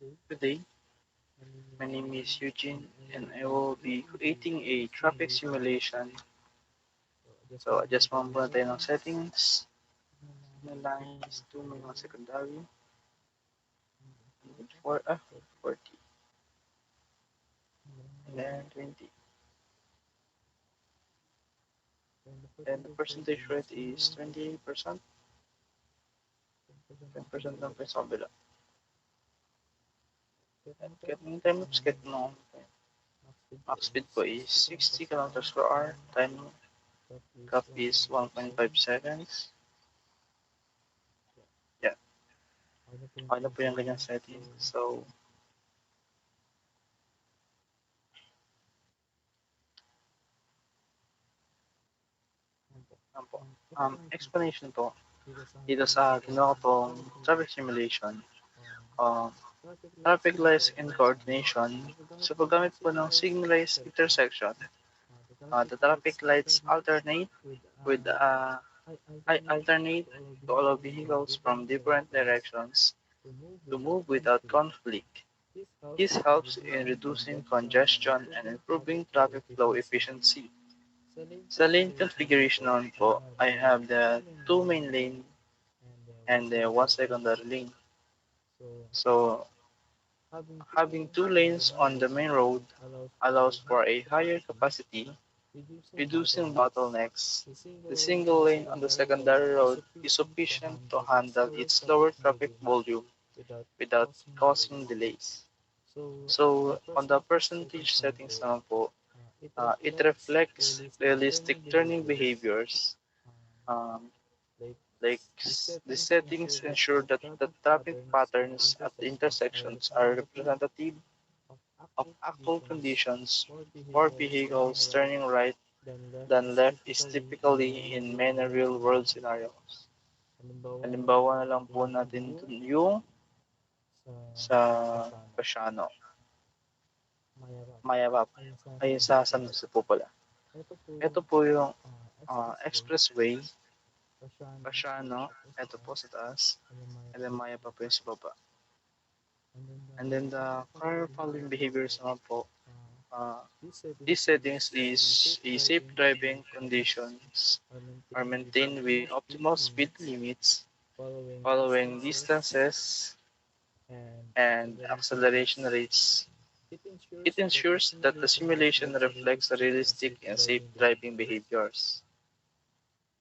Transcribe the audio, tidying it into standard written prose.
Good day, my name is Eugene and I will be creating a traffic simulation. So adjust mo muna tayo ng settings. Signal lines, 2 may mga secondary. 40. And then 20. And the percentage rate is 20%. 10% lang pa sa kabila. And getting time lapse, get mo. Max speed po is 60 kilometers per hour. Time cap is 1.5 seconds. Yeah, okay na po yung ganyang setting. So, ano po, explanation po, dito sa ginawa ko pong traffic simulation, um, traffic lights and coordination. So, paggamit po ng signalized intersection, the traffic lights alternate with alternate to allow vehicles from different directions to move without conflict. This helps in reducing congestion and improving traffic flow efficiency. Sa lane configuration naman po, I have the two main lane and the one secondary lane. So, having two lanes on the main road allows for a higher capacity, reducing bottlenecks. The single lane on the secondary road is sufficient to handle its lower traffic volume without causing delays. So, on the percentage settings naman po, it reflects realistic turning behaviors. Um, like the settings ensure that the traffic patterns at the intersections are representative of actual conditions. More vehicles turning right than left is typically in many real-world scenarios. Halimbawa na lang po natin yung sa Pasiano, Mayabap, ay sa San Jose po pala. Ito po yung expressway, Pasiano, ito po sa taas, and then Mayabap po yung sa baba. And then the car following behaviors naman po, these settings is a safe driving conditions are maintained with optimal speed limits, following distances, and acceleration rates. It ensures that the simulation reflects realistic and safe driving behaviors.